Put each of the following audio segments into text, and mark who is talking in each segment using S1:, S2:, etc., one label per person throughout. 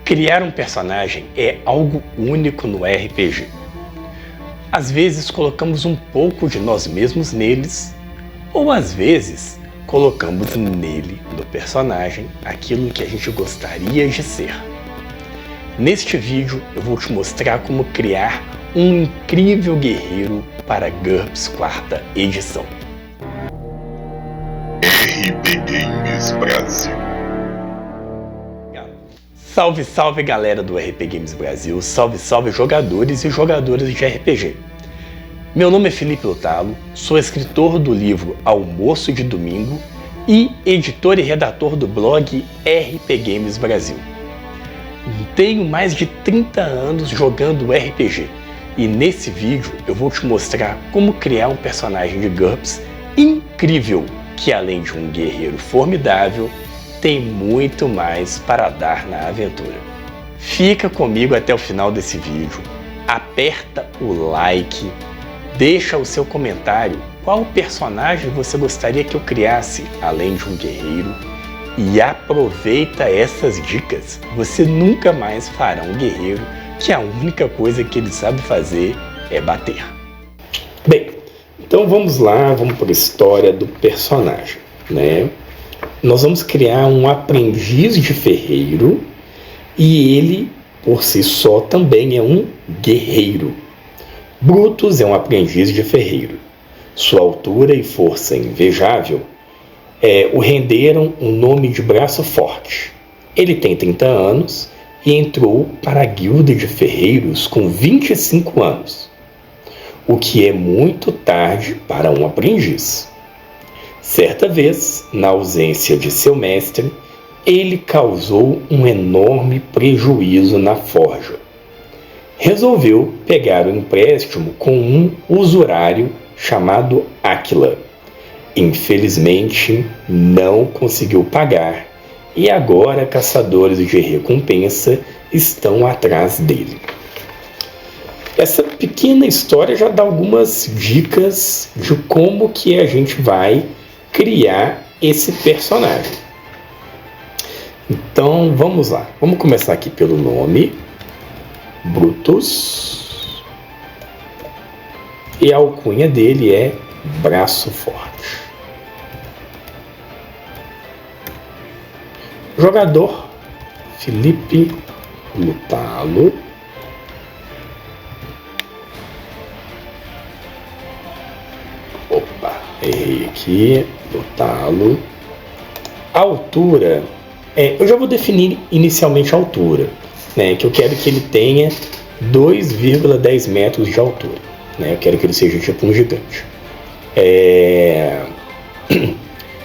S1: Criar um personagem é algo único no RPG. Às vezes colocamos um pouco de nós mesmos neles, ou às vezes colocamos nele, no personagem, aquilo que a gente gostaria de ser. Neste vídeo eu vou te mostrar como criar um incrível guerreiro para GURPS 4ª edição.
S2: RP Games Brasil.
S1: Salve, salve galera do RP Games Brasil, salve, salve jogadores e jogadoras de RPG. Meu nome é Felipe Lutalo, sou escritor do livro Almoço de Domingo e editor e redator do blog RP Games Brasil. Tenho mais de 30 anos jogando RPG e nesse vídeo eu vou te mostrar como criar um personagem de GURPS incrível que, além de um guerreiro formidável, tem muito mais para dar na aventura. Fica comigo até o final desse vídeo, aperta o like, deixa o seu comentário qual personagem você gostaria que eu criasse além de um guerreiro e aproveita essas dicas. Você nunca mais fará um guerreiro que a única coisa que ele sabe fazer é bater. Bem, então vamos lá, vamos para a história do personagem, né? Nós vamos criar um aprendiz de ferreiro e ele, por si só, também é um guerreiro. Brutus é um aprendiz de ferreiro. Sua altura e força invejável o renderam um nome de braço forte. Ele tem 30 anos e entrou para a guilda de ferreiros com 25 anos, o que é muito tarde para um aprendiz. Certa vez, na ausência de seu mestre, ele causou um enorme prejuízo na forja. Resolveu pegar o empréstimo com um usurário chamado Áquila. Infelizmente, não conseguiu pagar e agora caçadores de recompensa estão atrás dele. Essa pequena história já dá algumas dicas de como que a gente vai criar esse personagem. Então vamos lá, vamos começar aqui pelo nome, Brutus, e a alcunha dele é Braço Forte. Jogador, Felipe Lutalo. Opa, errei aqui, Lutalo. A altura, eu já vou definir inicialmente a altura, né, que eu quero que ele tenha 2,10 metros de altura, né, eu quero que ele seja tipo um gigante.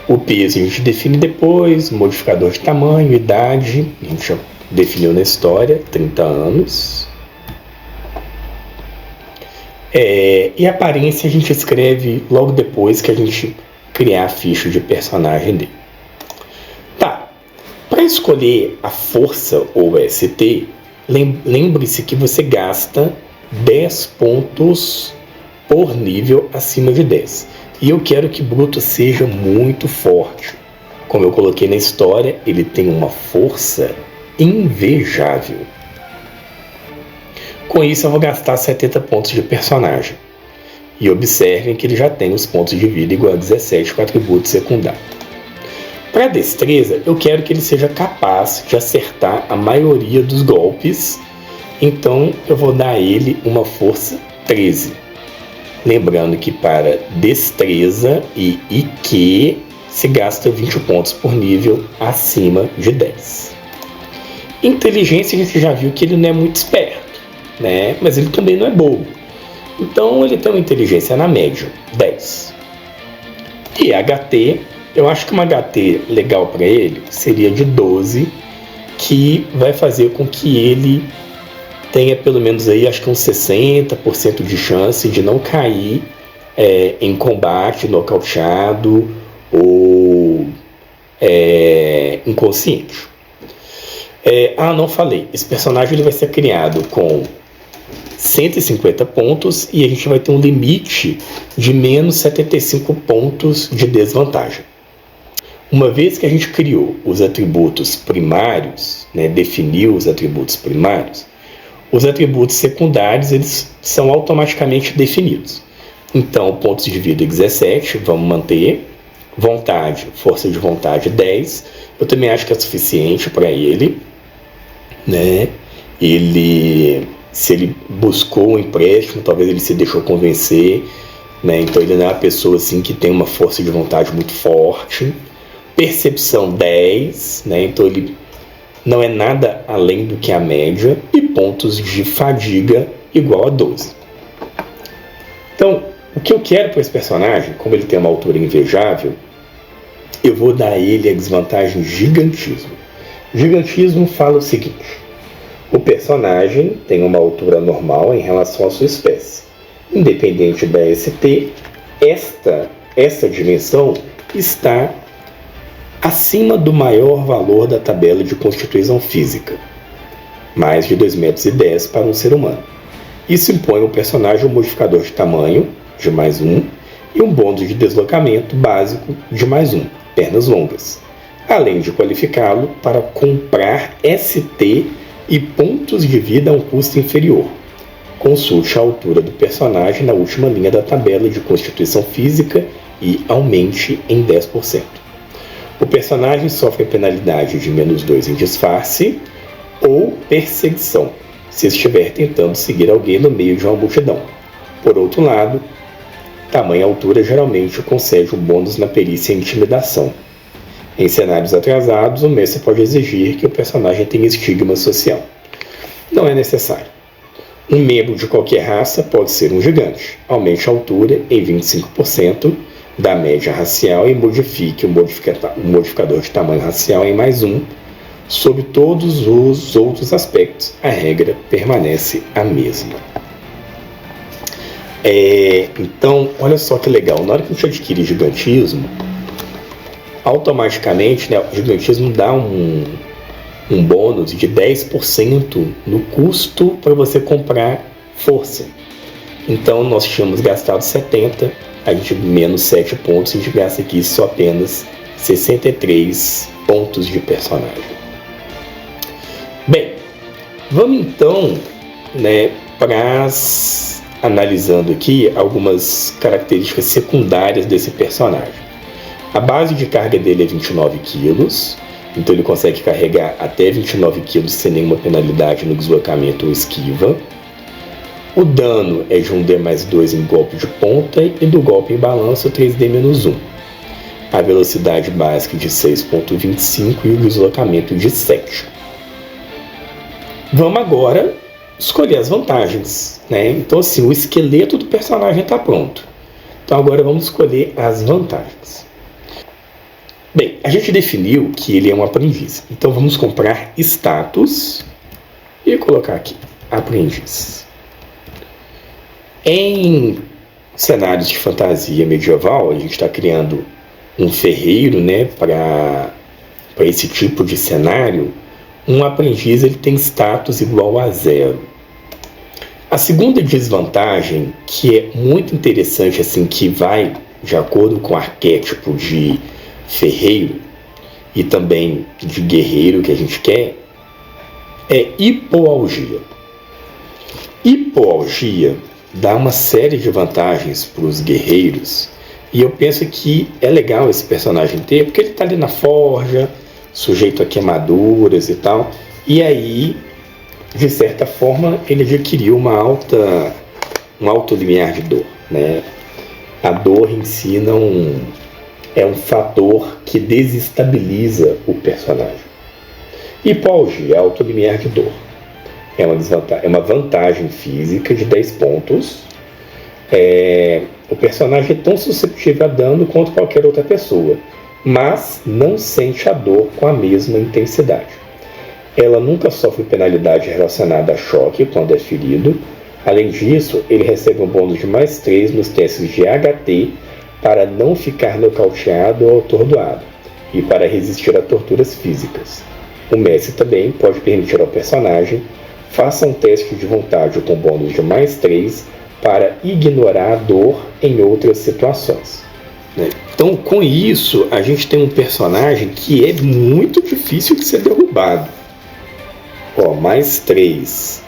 S1: O peso a gente define depois, modificador de tamanho, idade, a gente já definiu na história, 30 anos. E a aparência a gente escreve logo depois que a gente criar a ficha de personagem dele. Tá, para escolher a força ou ST, lembre-se que você gasta 10 pontos por nível acima de 10. E eu quero que Brutus seja muito forte. Como eu coloquei na história, ele tem uma força invejável. Com isso eu vou gastar 70 pontos de personagem. E observem que ele já tem os pontos de vida igual a 17 com atributo secundário. Para destreza, eu quero que ele seja capaz de acertar a maioria dos golpes. Então eu vou dar a ele uma força 13. Lembrando que para destreza e IQ se gasta 20 pontos por nível acima de 10. Inteligência a gente já viu que ele não é muito esperto, né? Mas ele também não é bobo. Então ele tem uma inteligência na média, 10. E HT, eu acho que uma HT legal para ele seria de 12, que vai fazer com que ele tenha pelo menos aí, acho que uns 60% de chance de não cair em combate, nocauteado ou inconsciente. Não falei, esse personagem ele vai ser criado com 150 pontos e a gente vai ter um limite de menos 75 pontos de desvantagem. Uma vez que a gente criou os atributos primários, né, definiu os atributos primários, os atributos secundários eles são automaticamente definidos. Então, pontos de vida 17, vamos manter. Vontade, força de vontade 10. Eu também acho que é suficiente para ele, né? Se ele buscou um empréstimo, talvez ele se deixou convencer, né? Então ele não é uma pessoa assim que tem uma força de vontade muito forte. Percepção 10, né? Então ele não é nada além do que a média. E pontos de fadiga igual a 12. Então, o que eu quero para esse personagem, como ele tem uma altura invejável, eu vou dar a ele a desvantagem gigantismo. Gigantismo fala o seguinte: o personagem tem uma altura normal em relação à sua espécie. Independente da ST, esta dimensão está acima do maior valor da tabela de constituição física, mais de 2,10 metros para um ser humano. Isso impõe ao personagem um modificador de tamanho de mais 1 e um bônus de deslocamento básico de mais 1, pernas longas, além de qualificá-lo para comprar ST e pontos de vida a um custo inferior. Consulte a altura do personagem na última linha da tabela de constituição física e aumente em 10%. O personagem sofre a penalidade de -2 em disfarce ou perseguição, se estiver tentando seguir alguém no meio de uma multidão. Por outro lado, tamanha altura geralmente concede um bônus na perícia em intimidação. Em cenários atrasados, o mestre pode exigir que o personagem tenha estigma social. Não é necessário. Um membro de qualquer raça pode ser um gigante. Aumente a altura em 25% da média racial e modifique o modificador de tamanho racial em mais 1. Sob todos os outros aspectos, a regra permanece a mesma. Então, olha só que legal. Na hora que a gente adquire gigantismo, automaticamente, né, o gigantismo dá um bônus de 10% no custo para você comprar força. Então, nós tínhamos gastado 70, a gente menos 7 pontos, a gente gasta aqui só apenas 63 pontos de personagem. Bem, vamos então, né, analisando aqui algumas características secundárias desse personagem. A base de carga dele é 29 kg, então ele consegue carregar até 29 kg sem nenhuma penalidade no deslocamento ou esquiva. O dano é de 1D+2 em golpe de ponta e do golpe em balanço 3D-1. A velocidade básica de 6,25 e o deslocamento de 7. Vamos agora escolher as vantagens, né? Então assim, o esqueleto do personagem está pronto. Então agora vamos escolher as vantagens. Bem, a gente definiu que ele é um aprendiz. Então vamos comprar status e colocar aqui, aprendiz. Em cenários de fantasia medieval, a gente está criando um ferreiro, né, para esse tipo de cenário. Um aprendiz ele tem status igual a 0. A segunda desvantagem, que é muito interessante, assim, que vai de acordo com o arquétipo de ferreiro e também de guerreiro que a gente quer, é hipoalgia. Hipoalgia dá uma série de vantagens para os guerreiros e eu penso que é legal esse personagem ter, porque ele está ali na forja, sujeito a queimaduras e tal, e aí, de certa forma, ele adquiriu um alto limiar de dor, né? A dor em si não é um fator que desestabiliza o personagem. Hipoalgia, alto limiar de dor, é uma vantagem física de 10 pontos. O personagem é tão suscetível a dano quanto qualquer outra pessoa, mas não sente a dor com a mesma intensidade. Ela nunca sofre penalidade relacionada a choque quando é ferido. Além disso, ele recebe um bônus de +3 nos testes de HT para não ficar nocauteado ou atordoado e para resistir a torturas físicas. O mestre também pode permitir ao personagem faça um teste de vontade com bônus de +3 para ignorar a dor em outras situações. né? Então, com isso, a gente tem um personagem que é muito difícil de ser derrubado. Ó, mais 3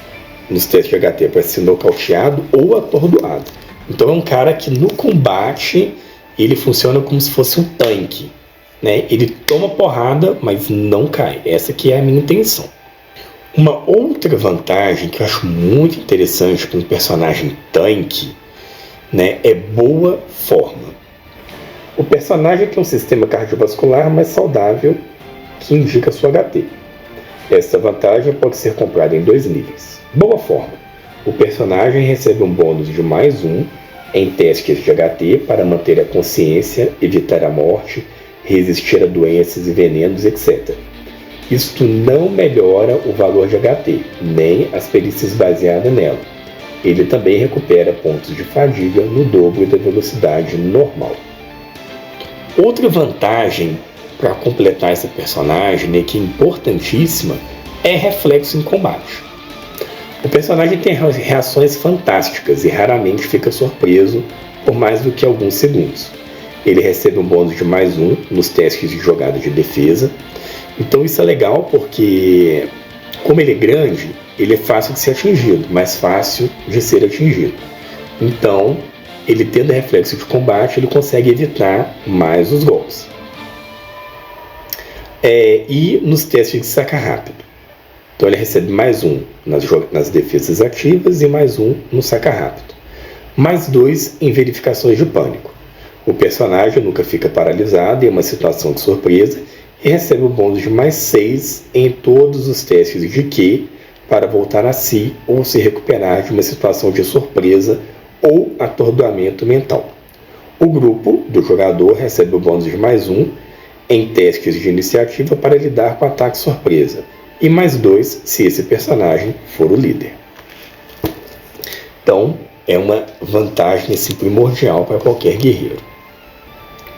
S1: nos testes de HT para ser nocauteado ou atordoado. Então é um cara que no combate ele funciona como se fosse um tanque, né? Ele toma porrada, mas não cai. Essa que é a minha intenção. Uma outra vantagem que eu acho muito interessante para um personagem tanque, né, é boa forma. O personagem tem um sistema cardiovascular mais saudável que indica sua HT. Essa vantagem pode ser comprada em 2 níveis. Boa forma. O personagem recebe um bônus de mais 1 em testes de HT para manter a consciência, evitar a morte, resistir a doenças e venenos, etc. Isto não melhora o valor de HT, nem as perícias baseadas nela. Ele também recupera pontos de fadiga no dobro da velocidade normal. Outra vantagem para completar essa personagem, né, que é importantíssima, é reflexo em combate. O personagem tem reações fantásticas e raramente fica surpreso por mais do que alguns segundos. Ele recebe um bônus de mais 1 nos testes de jogada de defesa. Então isso é legal porque, como ele é grande, ele é fácil de ser atingido, mais fácil de ser atingido. Então, ele tendo reflexo de combate, ele consegue evitar mais os golpes. E nos testes de saca rápido. Então ele recebe mais 1 nas defesas ativas e mais 1 no saca rápido. Mais 2 em verificações de pânico. O personagem nunca fica paralisado em uma situação de surpresa e recebe o bônus de mais 6 em todos os testes de Q para voltar a si ou se recuperar de uma situação de surpresa ou atordoamento mental. O grupo do jogador recebe o bônus de mais 1 em testes de iniciativa para lidar com ataque surpresa, e mais 2 se esse personagem for o líder. Então, é uma vantagem assim, primordial para qualquer guerreiro.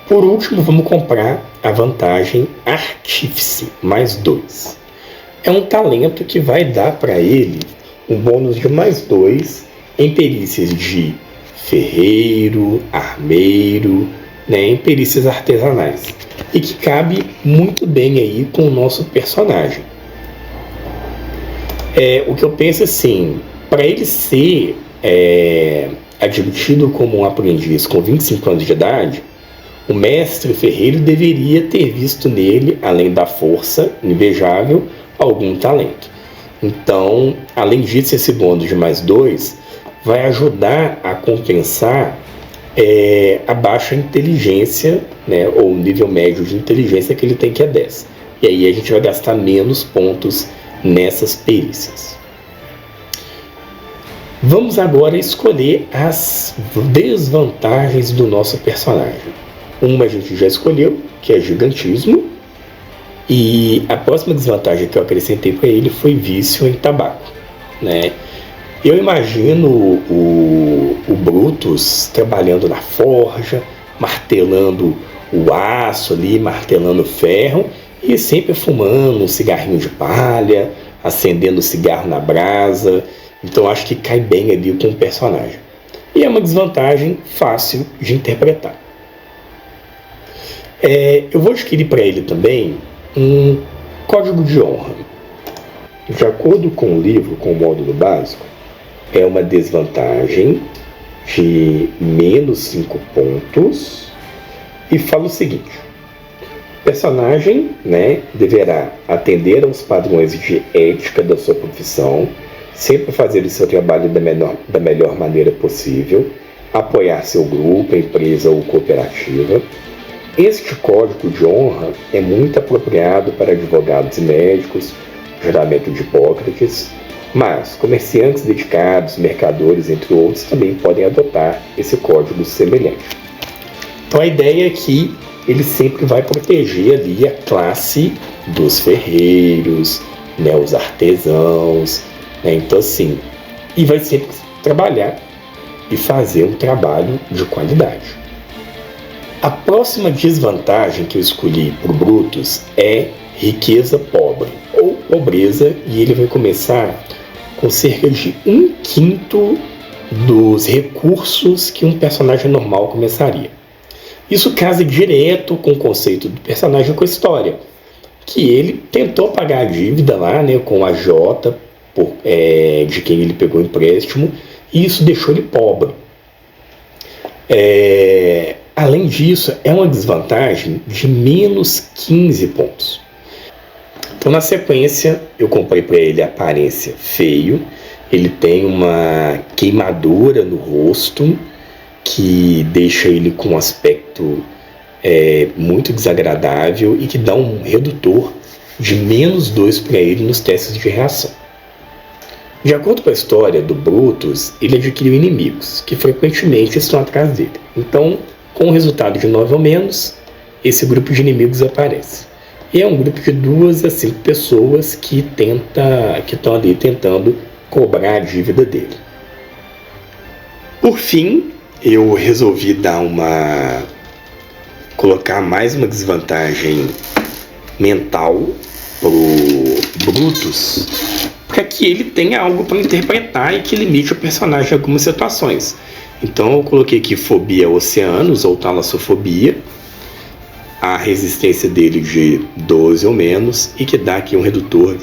S1: Por último, vamos comprar a vantagem Artífice, mais 2. É um talento que vai dar para ele um bônus de mais 2 em perícias de ferreiro, armeiro, né, em perícias artesanais. E que cabe muito bem aí com o nosso personagem. O que eu penso assim, para ele ser admitido como um aprendiz com 25 anos de idade, o mestre ferreiro deveria ter visto nele, além da força invejável, algum talento. Então, além disso, esse bônus de mais 2 vai ajudar a compensar a baixa inteligência, né, ou o nível médio de inteligência que ele tem, que é 10. E aí a gente vai gastar menos pontos nessas perícias. Vamos agora escolher as desvantagens do nosso personagem. Uma a gente já escolheu, que é gigantismo. E a próxima desvantagem que eu acrescentei para ele foi vício em tabaco, né? Eu imagino o Brutus trabalhando na forja, martelando o aço ali, martelando o ferro, e sempre fumando um cigarrinho de palha, acendendo o cigarro na brasa. Então acho que cai bem ali com o personagem. E é uma desvantagem fácil de interpretar. Eu vou adquirir para ele também um código de honra. De acordo com o livro, com o módulo básico, é uma desvantagem de menos 5 pontos. E fala o seguinte: o personagem, né, deverá atender aos padrões de ética da sua profissão, sempre fazer o seu trabalho da melhor maneira possível, apoiar seu grupo, empresa ou cooperativa. Este código de honra é muito apropriado para advogados e médicos, juramento de Hipócrates, mas comerciantes dedicados, mercadores, entre outros, também podem adotar esse código semelhante. Então a ideia é que ele sempre vai proteger ali a classe dos ferreiros, né, os artesãos, né, então assim, e vai sempre trabalhar e fazer um trabalho de qualidade. A próxima desvantagem que eu escolhi para o Brutus é riqueza pobre, ou pobreza, e ele vai começar com cerca de 1/5 dos recursos que um personagem normal começaria. Isso casa direto com o conceito do personagem com a história, que ele tentou pagar a dívida lá, né, com a Jota, de quem ele pegou o empréstimo, e isso deixou ele pobre. Além disso, é uma desvantagem de menos 15 pontos. Então, na sequência, eu comprei para ele a aparência feio. Ele tem uma queimadura no rosto que deixa ele com um aspecto muito desagradável e que dá um redutor de menos 2 para ele nos testes de reação. De acordo com a história do Brutus, ele adquiriu inimigos, que frequentemente estão atrás dele. Então, com o resultado de 9 ou menos, esse grupo de inimigos aparece. E é um grupo de 2 a 5 pessoas que estão ali tentando cobrar a dívida dele. Por fim, eu resolvi colocar mais uma desvantagem mental pro Brutus, para que ele tenha algo para interpretar e que limite o personagem em algumas situações. Então eu coloquei aqui fobia a oceanos ou talassofobia, a resistência dele de 12 ou menos, e que dá aqui um redutor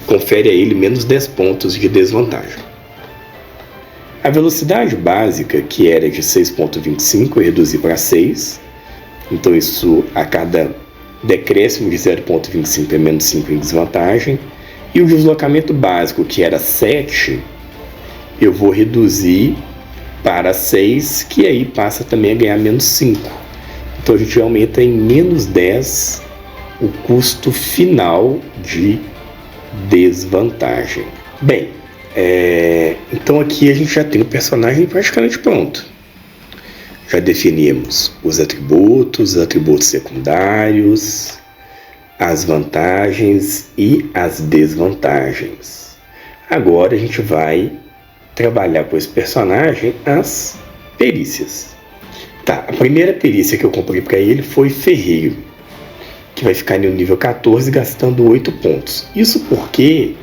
S1: confere a ele menos 10 pontos de desvantagem. A velocidade básica, que era de 6,25, eu reduzi para 6. Então isso, a cada decréscimo de 0,25 é menos 5 em desvantagem. E o deslocamento básico, que era 7, eu vou reduzir para 6, que aí passa também a ganhar menos 5. Então a gente aumenta em menos 10 o custo final de desvantagem. Bem, então aqui a gente já tem o personagem praticamente pronto. Já definimos os atributos secundários, as vantagens e as desvantagens. Agora a gente vai trabalhar com esse personagem as perícias. Tá, a primeira perícia que eu comprei para ele foi ferreiro, que vai ficar no nível 14 gastando 8 pontos. Isso porque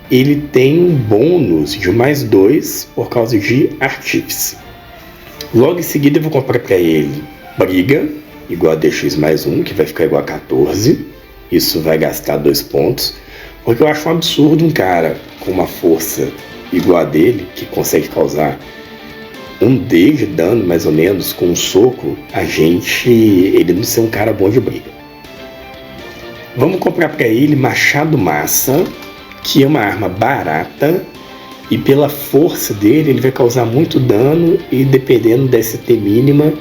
S1: ele tem um bônus de mais 2 por causa de artífice. Logo em seguida eu vou comprar para ele briga, igual a DX mais 1, que vai ficar igual a 14. Isso vai gastar 2 pontos, porque eu acho um absurdo um cara com uma força igual a dele, que consegue causar 1D de dano mais ou menos com um soco, ele não ser um cara bom de briga. Vamos comprar para ele machado massa, que é uma arma barata, e pela força dele ele vai causar muito dano, e dependendo da ST mínima,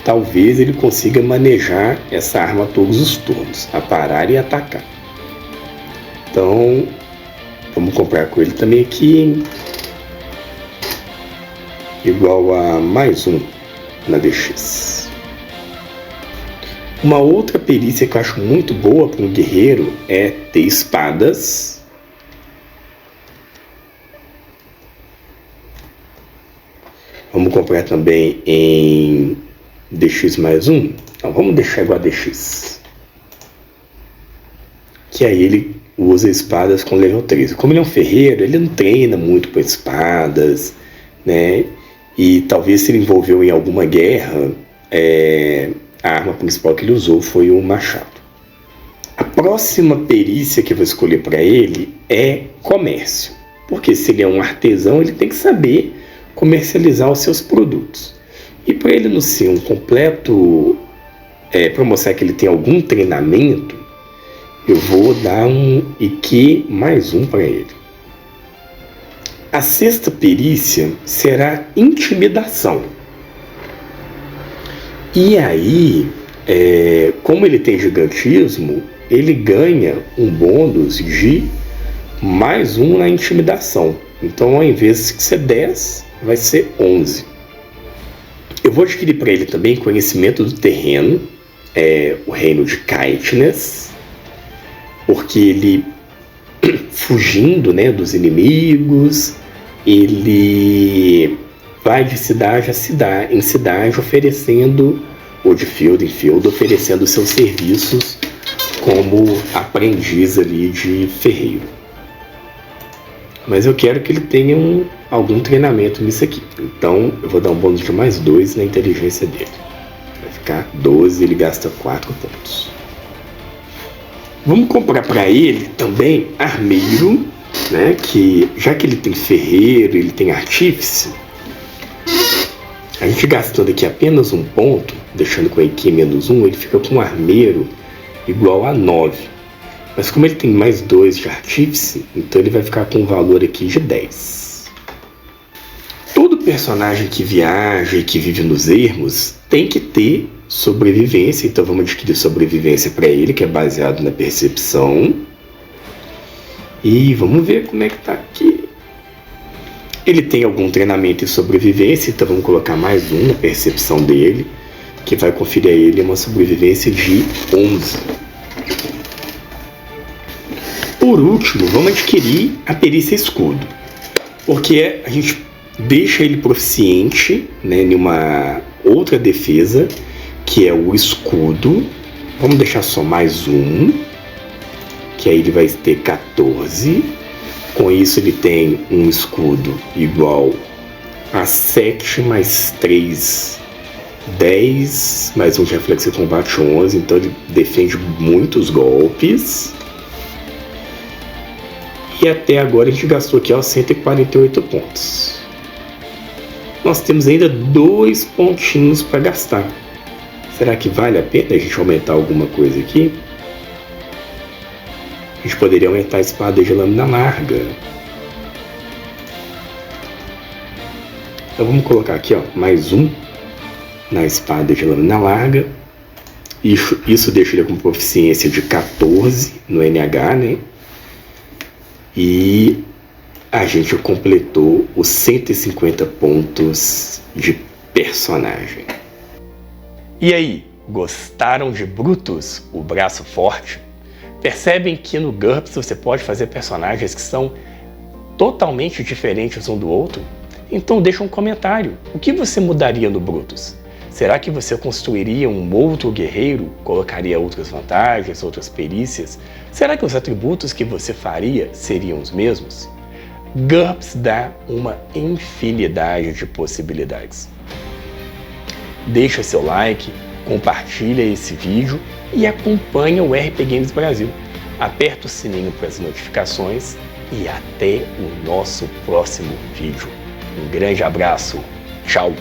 S1: talvez ele consiga manejar essa arma todos os turnos, a parar e atacar. Então, vamos comprar com ele também aqui, hein? Igual a mais 1 na DX. Uma outra perícia que eu acho muito boa para um guerreiro é ter espadas. Vamos comprar também em DX mais 1. Então vamos deixar igual a DX. Que aí ele usa espadas com level 13. Como ele é um ferreiro, ele não treina muito com espadas, né? E talvez se ele envolveu em alguma guerra, a arma principal que ele usou foi o machado. A próxima perícia que eu vou escolher para ele é comércio. Porque se ele é um artesão, ele tem que saber comercializar os seus produtos. E para ele não ser um completo, para mostrar que ele tem algum treinamento, eu vou dar um IQ mais 1 para ele. A sexta perícia será intimidação. E aí, como ele tem gigantismo, ele ganha um bônus de mais 1 na intimidação. Então, ao invés de ser 10, vai ser 11. Eu vou adquirir para ele também conhecimento do terreno, o reino de Caithness, porque ele, fugindo, né, dos inimigos, ele vai de cidade em cidade oferecendo, ou de field em field, oferecendo seus serviços como aprendiz ali de ferreiro. Mas eu quero que ele tenha algum treinamento nisso aqui. Então eu vou dar um bônus de mais 2 na inteligência dele. ficar 12, ele gasta 4 pontos. Vamos comprar para ele também armeiro, né? Que já que ele tem ferreiro, ele tem artífice, a gente gastando aqui apenas 1 ponto, deixando com a EQ -1, ele fica com um armeiro igual a 9. Mas como ele tem mais 2 de artífice, então ele vai ficar com um valor aqui de 10. Todo personagem que viaja e que vive nos ermos tem que ter sobrevivência, então vamos adquirir sobrevivência para ele, que é baseado na percepção. E vamos ver como é que tá aqui. Ele tem algum treinamento em sobrevivência, então vamos colocar mais 1 na percepção dele, que vai conferir a ele uma sobrevivência de 11. Por último, vamos adquirir a perícia escudo, porque a gente deixa ele proficiente, né, em uma outra defesa, que é o escudo. Vamos deixar só mais 1, que aí ele vai ter 14. Com isso ele tem um escudo igual a 7 mais 3, 10, mais um de reflexo de combate 11, então ele defende muitos golpes. E até agora a gente gastou aqui 148 pontos. Nós temos ainda 2 pontinhos para gastar. Será que vale a pena a gente aumentar alguma coisa aqui? A gente poderia aumentar a espada de lâmina larga. Então vamos colocar aqui mais 1 na espada de lâmina larga. Isso deixa ele com proficiência de 14 no NH, né? E a gente completou os 150 pontos de personagem. E aí, gostaram de Brutus, o braço forte? Percebem que no GURPS você pode fazer personagens que são totalmente diferentes um do outro? Então deixa um comentário. O que você mudaria no Brutus? Será que você construiria um outro guerreiro? Colocaria outras vantagens, outras perícias? Será que os atributos que você faria seriam os mesmos? GURPS dá uma infinidade de possibilidades. Deixa seu like, compartilha esse vídeo e acompanha o RP Games Brasil. Aperta o sininho para as notificações e até o nosso próximo vídeo. Um grande abraço. Tchau!